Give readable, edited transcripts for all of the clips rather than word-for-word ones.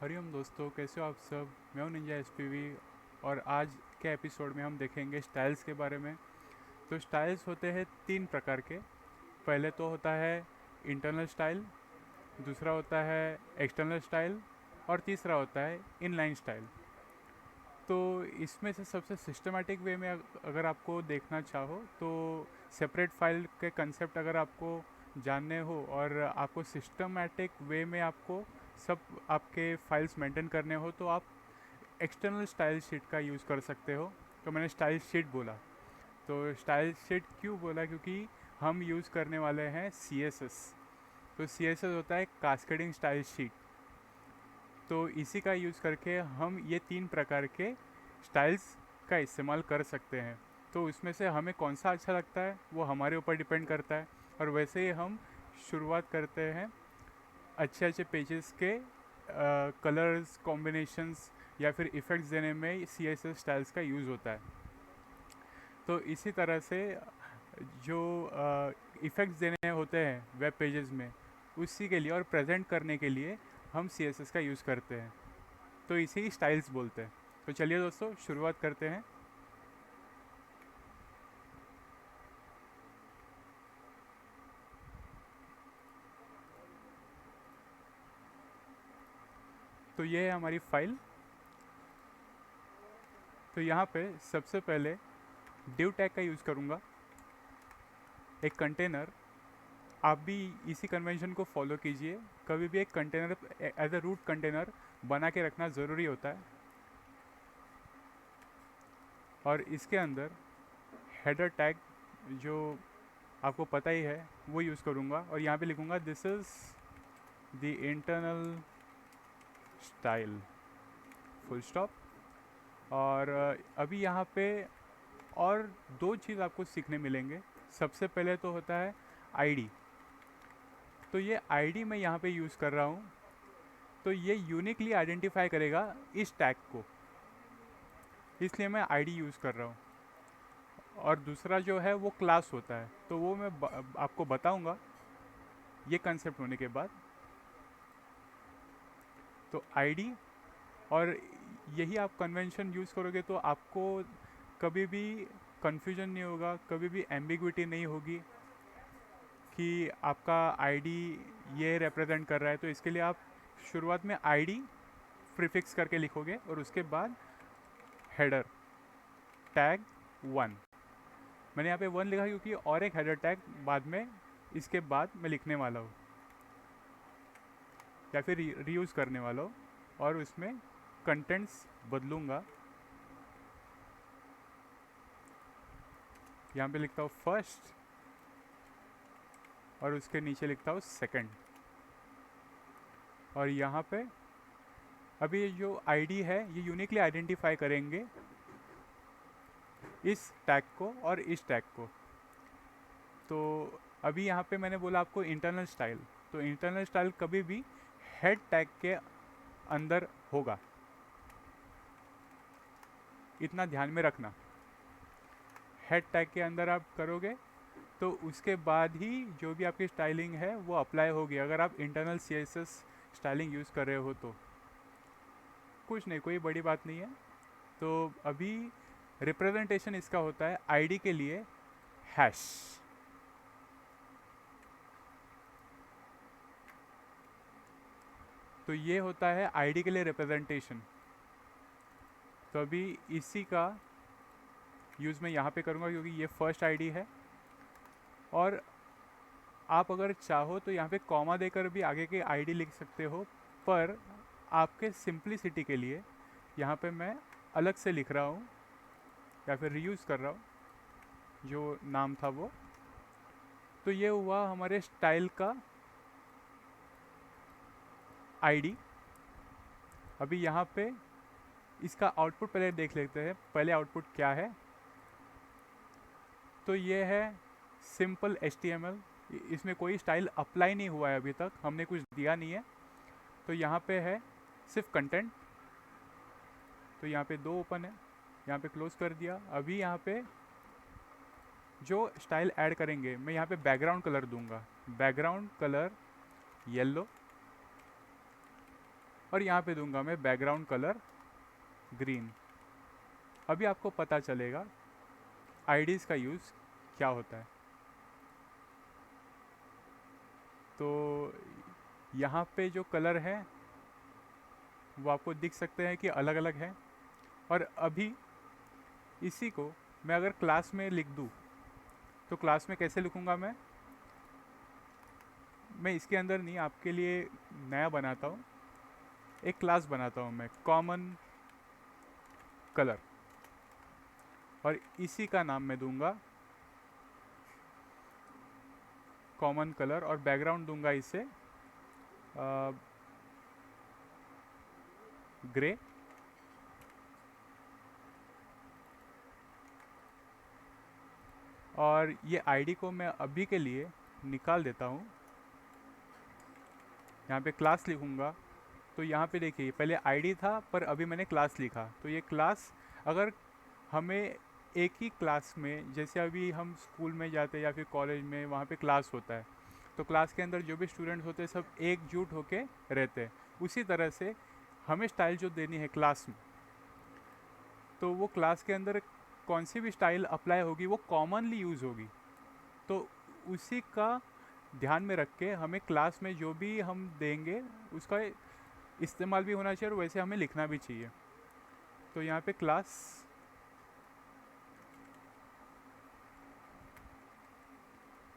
हरिओम दोस्तों, कैसे हो आप सब। मैं हूं निंजा एसपीवी और आज के एपिसोड में हम देखेंगे स्टाइल्स के बारे में। तो स्टाइल्स होते हैं तीन प्रकार के। पहले तो होता है इंटरनल स्टाइल, दूसरा होता है एक्सटर्नल स्टाइल और तीसरा होता है इनलाइन स्टाइल। तो इसमें से सबसे सिस्टमेटिक वे में अगर आपको देखना चाहो तो सेपरेट फाइल के कंसेप्ट अगर आपको जानने हो और आपको सिस्टमेटिक वे में आपको सब आपके फाइल्स मेंटेन करने हो तो आप एक्सटर्नल स्टाइल शीट का यूज़ कर सकते हो। तो मैंने स्टाइल शीट बोला। तो स्टाइल शीट क्यों बोला, क्योंकि हम यूज़ करने वाले हैं सी एस एस। तो सी एस एस होता है कास्केडिंग स्टाइल शीट। तो इसी का यूज़ करके हम ये तीन प्रकार के स्टाइल्स का इस्तेमाल कर सकते हैं। तो इसमें से हमें कौन सा अच्छा लगता है वो हमारे ऊपर डिपेंड करता है। और वैसे ही हम शुरुआत करते हैं अच्छे अच्छे पेजेस के कलर्स कॉम्बिनेशंस या फिर इफ़ेक्ट्स देने में सी एस एस स्टाइल्स का यूज़ होता है। तो इसी तरह से जो इफ़ेक्ट्स देने होते हैं वेब पेजेस में, उसी के लिए और प्रेजेंट करने के लिए हम सी एस एस का यूज़ करते हैं। तो इसे ही स्टाइल्स बोलते हैं। तो चलिए दोस्तों, शुरुआत करते हैं। तो ये है हमारी फाइल। तो यहाँ पे सबसे पहले डिव टैग का यूज़ करूँगा। एक कंटेनर, आप भी इसी कन्वेंशन को फॉलो कीजिए। कभी भी एक container as a root container बना के रखना ज़रूरी होता है। और इसके अंदर हेडर टैग, जो आपको पता ही है, वो यूज़ करूँगा और यहाँ पे लिखूँगा this is the internal style, full stop. और अभी यहाँ पे और दो चीज़ आपको सीखने मिलेंगे। सबसे पहले तो होता है आईडी। तो ये आईडी मैं यहाँ पे यूज़ कर रहा हूँ। तो ये यूनिकली आइडेंटिफाई करेगा इस टैग को, इसलिए मैं आईडी यूज़ कर रहा हूँ। और दूसरा जो है वो क्लास होता है, तो वो मैं आपको बताऊँगा ये कंसेप्ट होने के बाद। तो आईडी, और यही आप कन्वेंशन यूज़ करोगे तो आपको कभी भी कन्फ्यूजन नहीं होगा, कभी भी एम्बिग्विटी नहीं होगी कि आपका आईडी ये रिप्रेजेंट कर रहा है। तो इसके लिए आप शुरुआत में आईडी प्रीफिक्स करके लिखोगे और उसके बाद हेडर टैग 1। मैंने यहाँ पे 1 लिखा क्योंकि और एक हेडर टैग बाद में इसके बाद मैं लिखने वाला हूँ या फिर रीयूज़ करने वाला हूँ, और उसमें कंटेंट्स बदलूँगा। यहाँ पे लिखता हूँ फर्स्ट और उसके नीचे लिखता हूँ सेकंड। और यहाँ पे अभी ये जो आईडी है ये यूनिकली आइडेंटिफाई करेंगे इस टैग को और इस टैग को। तो अभी यहाँ पे मैंने बोला आपको इंटरनल स्टाइल। तो इंटरनल स्टाइल कभी भी हेड टैग के अंदर होगा, इतना ध्यान में रखना। हेड टैग के अंदर आप करोगे तो उसके बाद ही जो भी आपकी स्टाइलिंग है वो अप्लाई होगी, अगर आप internal C S S styling use कर रहे हो तो। कुछ नहीं, कोई बड़ी बात नहीं है। तो अभी रिप्रेजेंटेशन इसका होता है आईडी के लिए हैश। तो ये होता है आईडी के लिए रिप्रेजेंटेशन। तो अभी इसी का यूज़ मैं यहाँ पे करूँगा क्योंकि ये फर्स्ट आईडी है। और आप अगर चाहो तो यहाँ पे कॉमा देकर भी आगे के आईडी लिख सकते हो, पर आपके सिंप्लिसिटी के लिए यहाँ पे मैं अलग से लिख रहा हूँ या फिर रीयूज़ कर रहा हूँ जो नाम था वो। तो ये हुआ हमारे स्टाइल का आईडी। अभी यहाँ पे इसका आउटपुट पहले देख लेते हैं, पहले आउटपुट क्या है। तो ये है सिंपल HTML, इसमें कोई स्टाइल अप्लाई नहीं हुआ है, अभी तक हमने कुछ दिया नहीं है। तो यहाँ पे है सिर्फ कंटेंट। तो यहाँ पे दो ओपन है, यहाँ पे क्लोज कर दिया। अभी यहाँ पे जो स्टाइल ऐड करेंगे, मैं यहाँ पे बैकग्राउंड कलर दूंगा। Background colour yellow. और यहाँ पे दूंगा मैं बैकग्राउंड कलर ग्रीन। अभी आपको पता चलेगा आईडीज़ का यूज़ क्या होता है। तो यहाँ पे जो कलर है वो आपको दिख सकते हैं कि अलग अलग है। और अभी इसी को मैं अगर क्लास में लिख दूँ तो क्लास में कैसे लिखूँगा मैं इसके अंदर नहीं, आपके लिए नया बनाता हूँ, एक क्लास बनाता हूँ मैं कॉमन कलर, और इसी का नाम मैं दूंगा कॉमन कलर, और बैकग्राउंड दूंगा इसे ग्रे। और ये आईडी को मैं अभी के लिए निकाल देता हूँ। यहाँ पे क्लास लिखूँगा तो यहाँ पे देखिए पहले आईडी था पर अभी मैंने क्लास लिखा, तो ये क्लास अगर हमें एक ही क्लास में, जैसे अभी हम स्कूल में जाते हैं या फिर कॉलेज में, वहाँ पे क्लास होता है तो क्लास के अंदर जो भी स्टूडेंट्स होते हैं सब एकजुट होके रहते हैं, उसी तरह से हमें स्टाइल जो देनी है क्लास में, तो वो क्लास के अंदर कौन सी भी स्टाइल अप्लाई होगी वो कॉमनली यूज़ होगी। तो उसी का ध्यान में रख के हमें क्लास में जो भी हम देंगे उसका इस्तेमाल भी होना चाहिए और वैसे हमें लिखना भी चाहिए। तो यहाँ पे क्लास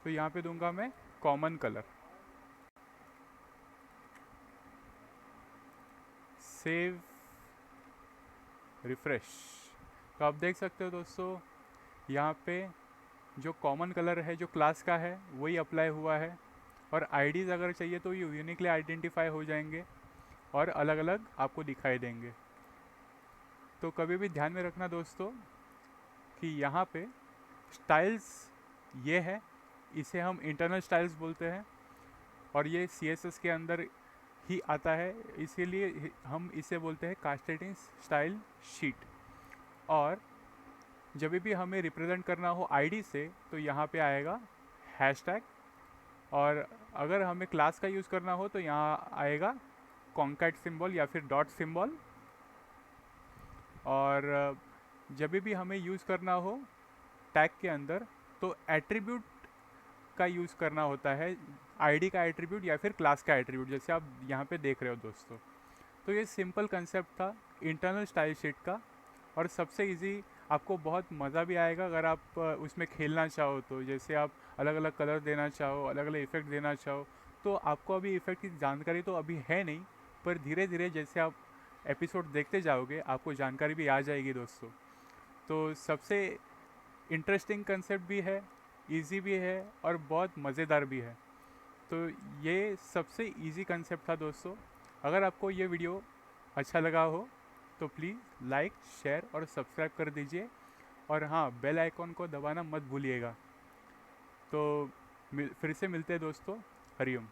तो यहाँ पे दूंगा मैं कॉमन कलर, सेव, रिफ्रेश। तो आप देख सकते हो दोस्तों यहाँ पे जो कॉमन कलर है जो क्लास का है वही अप्लाई हुआ है, और आईडीज़ अगर चाहिए तो ये यूनिकली आइडेंटिफाई हो जाएंगे और अलग अलग आपको दिखाई देंगे। तो कभी भी ध्यान में रखना दोस्तों कि यहाँ पे स्टाइल्स ये है, इसे हम इंटरनल स्टाइल्स बोलते हैं और ये CSS के अंदर ही आता है, इसीलिए हम इसे बोलते हैं कास्केडिंग स्टाइल शीट। और जब भी हमें रिप्रेजेंट करना हो आईडी से तो यहाँ पे आएगा हैशटैग, और अगर हमें क्लास का यूज़ करना हो तो यहाँ आएगा कॉन्कैट सिंबल या फिर डॉट सिंबल। और जब भी हमें यूज़ करना हो टैग के अंदर तो एट्रीब्यूट का यूज़ करना होता है, आईडी का एट्रीब्यूट या फिर क्लास का एट्रीब्यूट, जैसे आप यहाँ पे देख रहे हो दोस्तों। तो ये सिंपल कंसेप्ट था इंटरनल स्टाइल शीट का, और सबसे इजी, आपको बहुत मज़ा भी आएगा अगर आप उसमें खेलना चाहो तो, जैसे आप अलग अलग कलर देना चाहो, अलग अलग इफ़ेक्ट देना चाहो। तो आपको अभी इफ़ेक्ट की जानकारी तो अभी है नहीं, पर धीरे धीरे जैसे आप एपिसोड देखते जाओगे आपको जानकारी भी आ जाएगी दोस्तों। तो सबसे इंटरेस्टिंग कंसेप्ट भी है, इजी भी है और बहुत मज़ेदार भी है। तो ये सबसे इजी कंसेप्ट था दोस्तों। अगर आपको ये वीडियो अच्छा लगा हो तो प्लीज़ लाइक, शेयर और सब्सक्राइब कर दीजिए, और हाँ, बेल आइकॉन को दबाना मत भूलिएगा। तो फिर से मिलते हैं दोस्तों। हरिओम।